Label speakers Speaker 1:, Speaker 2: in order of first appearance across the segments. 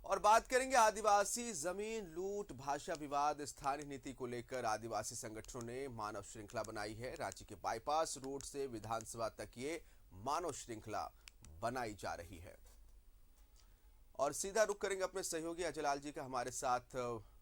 Speaker 1: और बात करेंगे आदिवासी जमीन लूट भाषा विवाद स्थानीय नीति को लेकर आदिवासी संगठनों ने मानव श्रृंखला बनाई है। रांची के बाईपास रोड से विधानसभा तक ये मानव श्रृंखला बनाई जा रही है। और सीधा रुख करेंगे अपने सहयोगी अजयलाल जी का, हमारे साथ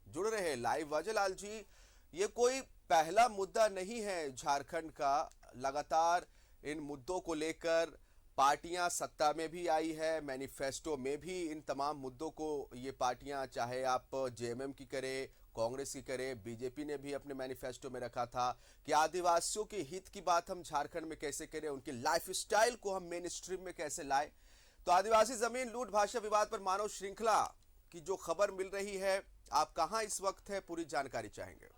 Speaker 1: जुड़ रहे हैं लाइव। अजयलाल जी, ये कोई पहला मुद्दा नहीं है झारखंड का। लगातार इन मुद्दों को लेकर पार्टियां सत्ता में भी आई है, मैनिफेस्टो में भी इन तमाम मुद्दों को ये पार्टियां, चाहे आप जेएमएम की करें, कांग्रेस की करें, बीजेपी ने भी अपने मैनिफेस्टो में रखा था कि आदिवासियों के हित की बात हम झारखंड में कैसे करें, उनकी लाइफस्टाइल को हम मेन स्ट्रीम में कैसे लाएं। तो आदिवासी जमीन लूट भाषा विवाद पर मानव श्रृंखला की जो खबर मिल रही है, आप कहां इस वक्त है, पूरी जानकारी चाहेंगे।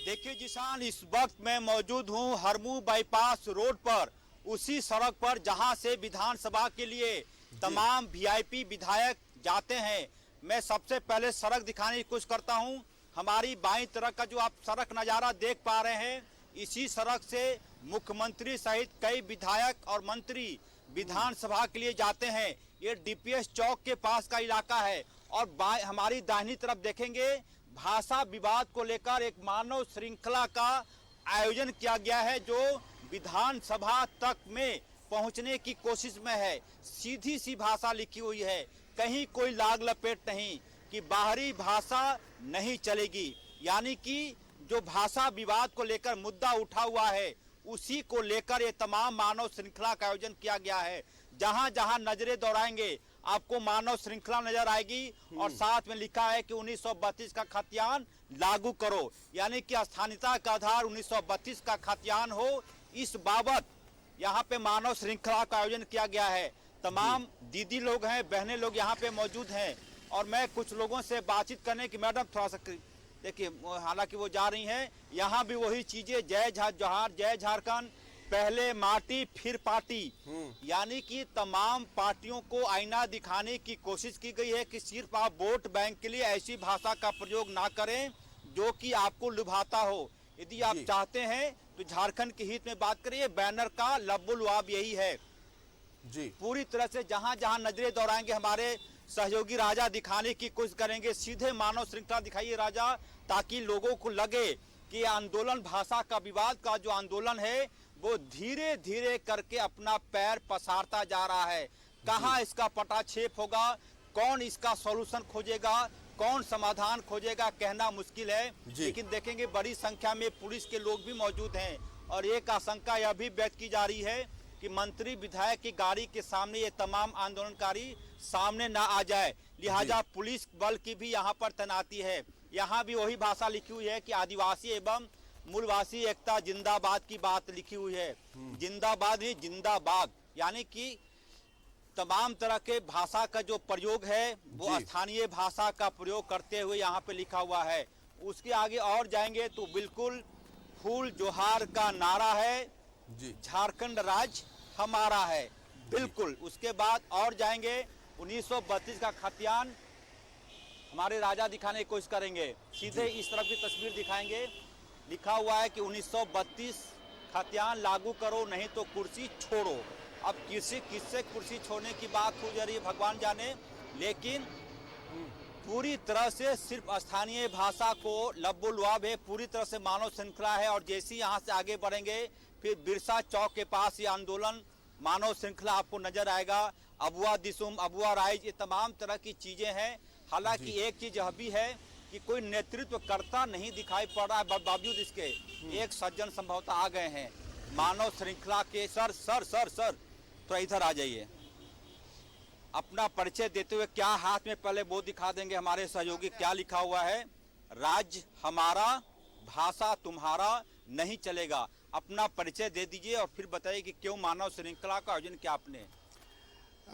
Speaker 2: देखिए जिसान, इस वक्त मैं मौजूद हूं हरमू बाईपास रोड पर, उसी सड़क पर जहां से विधानसभा के लिए तमाम वीआईपी विधायक जाते हैं। मैं सबसे पहले सड़क दिखाने की कोशिश करता हूं। हमारी बाईं तरफ का जो आप सड़क नज़ारा देख पा रहे हैं, इसी सड़क से मुख्यमंत्री सहित कई विधायक और मंत्री विधानसभा के लिए जाते हैं। ये डीपीएस चौक के पास का इलाका है। और हमारी दाहिनी तरफ देखेंगे, भाषा विवाद को लेकर एक मानव श्रृंखला का आयोजन किया गया है, जो विधानसभा तक में पहुंचने की कोशिश में है। सीधी सी भाषा लिखी हुई है, कहीं कोई लाग लपेट नहीं कि बाहरी भाषा नहीं चलेगी। यानी कि जो भाषा विवाद को लेकर मुद्दा उठा हुआ है, उसी को लेकर ये तमाम मानव श्रृंखला का आयोजन किया गया है। जहां जहां नजरें दौड़ाएंगे आपको मानव श्रृंखला नजर आएगी। और साथ में लिखा है कि 1932 का खतियान लागू करो, यानी कि स्थानीयता का आधार 1932 का खतियान हो। इस बाबत यहाँ पे मानव श्रृंखला का आयोजन किया गया है। तमाम दीदी लोग हैं, बहनें लोग यहाँ पे मौजूद हैं। और मैं कुछ लोगों से बातचीत करने की, मैडम थोड़ा सा देखिए, हालांकि वो जा रही हैं, यहाँ भी वही चीजें, जय जोहार, जय झारखंड, पहले माटी फिर पार्टी। यानी कि तमाम पार्टियों को आईना दिखाने की कोशिश की गई है कि सिर्फ आप वोट बैंक के लिए ऐसी भाषा का प्रयोग ना करें जो कि आपको लुभाता हो। यदि आप चाहते हैं तो झारखंड के हित में बात करिए। बैनर का लब्बुलवाब यही है जी। पूरी तरह से जहां जहां नजरें दौड़ाएंगे हमारे सहयोगी राजा दिखाने की कोशिश करेंगे। सीधे मानव श्रृंखला दिखाइए राजा, ताकि लोगों को लगे कि आंदोलन, भाषा का विवाद का जो आंदोलन है, वो धीरे धीरे करके अपना पैर पसारता जा रहा है। कहाँ इसका पटाक्षेप होगा, कौन इसका सॉल्यूशन खोजेगा, कौन समाधान खोजेगा, कहना मुश्किल है। लेकिन देखेंगे बड़ी संख्या में पुलिस के लोग भी मौजूद हैं। और एक आशंका यह भी व्यक्त की जा रही है कि मंत्री विधायक की गाड़ी के सामने ये तमाम आंदोलनकारी सामने ना आ जाए, लिहाजा पुलिस बल की भी यहाँ पर तैनाती है। यहाँ भी वही भाषा लिखी हुई है कि आदिवासी एवं मूलवासी एकता जिंदाबाद की बात लिखी हुई है। जिंदाबाद नहीं, जिंदाबाद, यानी कि तमाम तरह के भाषा का जो प्रयोग है वो स्थानीय भाषा का प्रयोग करते हुए यहाँ पे लिखा हुआ है। उसके आगे और जाएंगे तो बिल्कुल फूल जोहार का नारा है, झारखंड राज्य हमारा है, बिल्कुल। उसके बाद और जाएंगे, 1932 का खतियान हमारे राजा दिखाने की कोशिश करेंगे। सीधे इस तरफ की तस्वीर दिखाएंगे, लिखा हुआ है कि 1932 खतियान लागू करो, नहीं तो कुर्सी छोड़ो। अब किससे कुर्सी छोड़ने की बात हो जा रही है भगवान जाने, लेकिन पूरी तरह से सिर्फ स्थानीय भाषा को लब्बुलवाब है, पूरी तरह से मानव श्रृंखला है। और जैसे ही यहाँ से आगे बढ़ेंगे, फिर बिरसा चौक के पास ये आंदोलन, मानव श्रृंखला आपको नजर आएगा। अबुआ दिसुम, अबुआ राइज, ये तमाम तरह की चीजें हैं। हालांकि एक चीज यह भी है कि कोई नेतृत्व करता नहीं दिखाई पड़ रहा है, बावजूद इसके एक सज्जन संभवतः आ गए हैं मानव श्रृंखला के। सर थोड़ा इधर आ जाइए। अपना परिचय देते हुए क्या हाथ में, पहले वो दिखा देंगे हमारे सहयोगी, क्या लिखा हुआ है। राज्य हमारा, भाषा तुम्हारा नहीं चलेगा। अपना परिचय दे दीजिए और फिर बताइए कि क्यों मानव श्रृंखला का आयोजन किया आपने।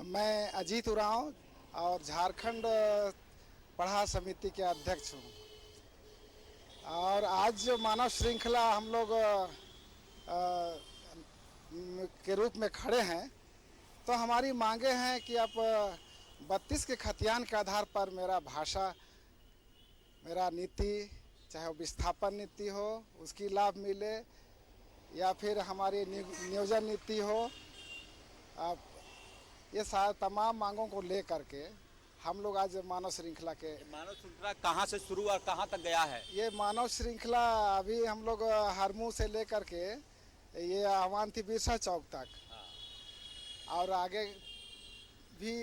Speaker 3: मैं अजीत उरांव और झारखंड पढ़ा समिति के अध्यक्ष हूँ। और आज जो मानव श्रृंखला हम लोग के रूप में खड़े हैं, तो हमारी मांगे हैं कि आप 32 के खतियान के आधार पर मेरा भाषा, मेरा नीति, चाहे वो विस्थापन नीति हो उसकी लाभ मिले, या फिर हमारी नियोजन नीति हो, ये तमाम मांगों को ले करके हम लोग आज मानव श्रृंखला के
Speaker 2: मानव श्रृंखला कहाँ से शुरू और कहाँ तक गया है?
Speaker 3: ये मानव श्रृंखला अभी हम लोग हरमू से लेकर के ये अवांती बिरसा चौक तक और आगे भी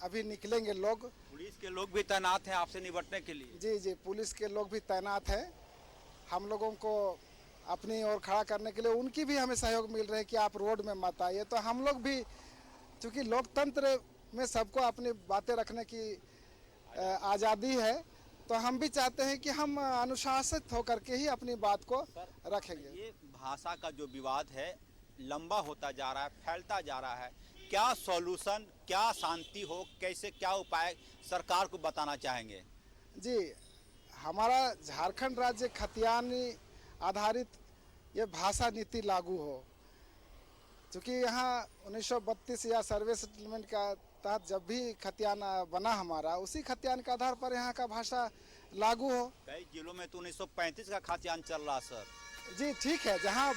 Speaker 3: अभी निकलेंगे लोग।
Speaker 2: पुलिस के लोग भी तैनात हैं आपसे निपटने के लिए?
Speaker 3: जी जी, पुलिस के लोग भी तैनात हैं। हम लोगों को अपनी ओर खड़ा करने के लिए उनकी भी हमें सहयोग मिल रहा है कि आप रोड में मत आइए। तो हम लोग भी, चूँकि लोकतंत्र में सबको अपनी बातें रखने की आज़ादी है, तो हम भी चाहते हैं कि हम अनुशासित होकर के ही अपनी बात को रखेंगे।
Speaker 2: ये भाषा का जो विवाद है लंबा होता जा रहा है, फैलता जा रहा है, क्या सॉल्यूशन, क्या शांति हो, कैसे क्या उपाय सरकार को बताना चाहेंगे?
Speaker 3: जी, हमारा झारखंड राज्य खतियानी आधारित ये भाषा नीति लागू हो, क्योंकि यहाँ 1932 या सर्वे सेटलमेंट का तहत जब भी खतियान बना हमारा, उसी खतियान के आधार पर यहाँ का भाषा लागू हो।
Speaker 2: कई जिलों में तो 1935 का खतियान चल रहा सर।
Speaker 3: जी ठीक है, जहाँ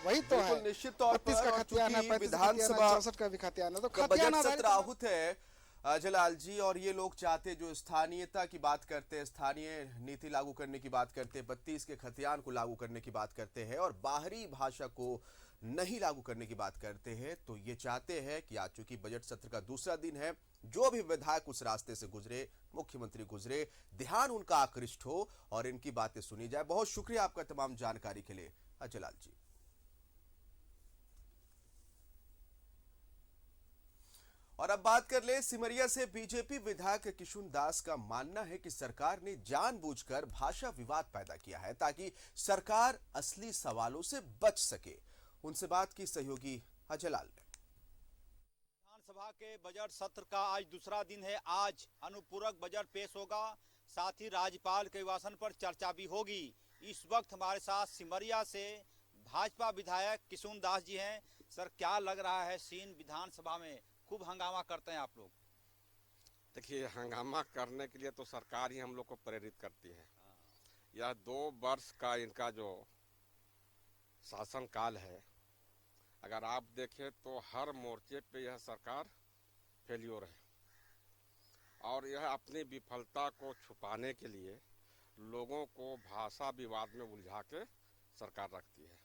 Speaker 3: वही तो है,
Speaker 1: निश्चित तौर पर
Speaker 3: 32 का खतियान है, 35
Speaker 1: विधानसभा
Speaker 3: 64 का भी खतियान है, तो
Speaker 1: बजट
Speaker 3: खतियान
Speaker 1: सत्र आहूत है जलाल जी, और ये लोग चाहते, जो स्थानीयता की बात करते हैं, स्थानीय नीति लागू करने की बात करते हैं, 32 के खतियान को लागू करने की बात करते हैं और बाहरी भाषा को नहीं लागू करने की बात करते हैं, तो ये चाहते हैं कि आज चूंकि बजट सत्र का दूसरा दिन है, जो भी विधायक उस रास्ते से गुजरे, मुख्यमंत्री गुजरे, ध्यान उनका आकृष्ट हो और इनकी बातें सुनी जाए। बहुत शुक्रिया आपका तमाम जानकारी के लिए जलाल जी। और अब बात कर ले सिमरिया से। बीजेपी विधायक किशुन दास का मानना है कि सरकार ने जानबूझकर भाषा विवाद पैदा किया है ताकि सरकार असली सवालों से बच सके। उनसे बात की सहयोगी जलाल ने।
Speaker 2: विधानसभा के बजट सत्र का आज दूसरा दिन है। आज अनुपूरक बजट पेश होगा, साथ ही राज्यपाल के अभिभाषण पर चर्चा भी होगी। इस वक्त हमारे साथ सिमरिया से भाजपा विधायक किशुन दास जी हैं। सर, क्या लग रहा है सीन विधानसभा में? खूब हंगामा करते हैं आप लोग।
Speaker 4: देखिए, हंगामा करने के लिए तो सरकार ही हम लोग को प्रेरित करती है। यह 2 वर्ष का इनका जो शासन काल है, अगर आप देखें तो हर मोर्चे पे यह सरकार फेल्योर है और यह अपनी विफलता को छुपाने के लिए लोगों को भाषा विवाद में उलझा के सरकार रखती है।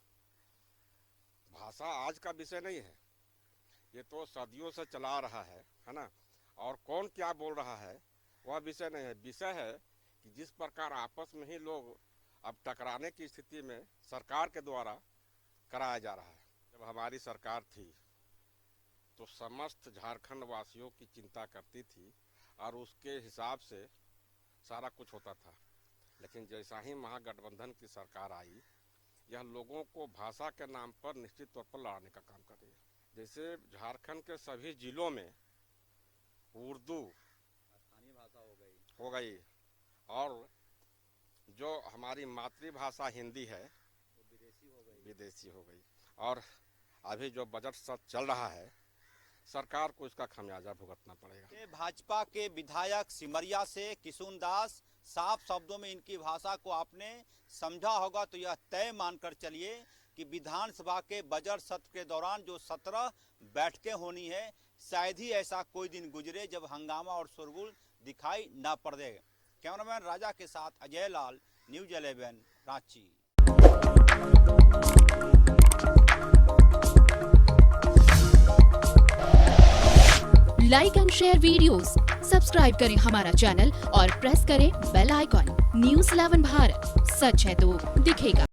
Speaker 4: भाषा आज का विषय नहीं है, ये तो सदियों से चला रहा है ना। और कौन क्या बोल रहा है वह विषय नहीं है। विषय है कि जिस प्रकार आपस में ही लोग अब टकराने की स्थिति में सरकार के द्वारा कराया जा रहा है। जब हमारी सरकार थी तो समस्त झारखंड वासियों की चिंता करती थी और उसके हिसाब से सारा कुछ होता था। लेकिन जैसा ही महागठबंधन की सरकार आई, यह लोगों को भाषा के नाम पर निश्चित तौर पर लड़ाने का काम कर रही है। जैसे झारखंड के सभी जिलों में उर्दू
Speaker 2: स्थानीय भाषा
Speaker 4: हो गई और जो हमारी मातृभाषा हिंदी है विदेशी हो गई। और अभी जो बजट सत्र चल रहा है, सरकार को इसका खमियाजा भुगतना पड़ेगा।
Speaker 2: भाजपा के विधायक सिमरिया से किशुन दास, साफ शब्दों में इनकी भाषा को आपने समझा होगा तो यह तय मानकर चलिए कि विधानसभा के बजट सत्र के दौरान जो 17 बैठकें होनी है, शायद ही ऐसा कोई दिन गुजरे जब हंगामा और शोरगुल दिखाई ना पड़े। कैमरामैन राजा के साथ Ajay Lal, news 11 Ranchi.
Speaker 5: Like and share videos, subscribe करें हमारा चैनल और प्रेस करें बेल आइकॉन। न्यूज़ 11 भारत, सच है तो दिखेगा।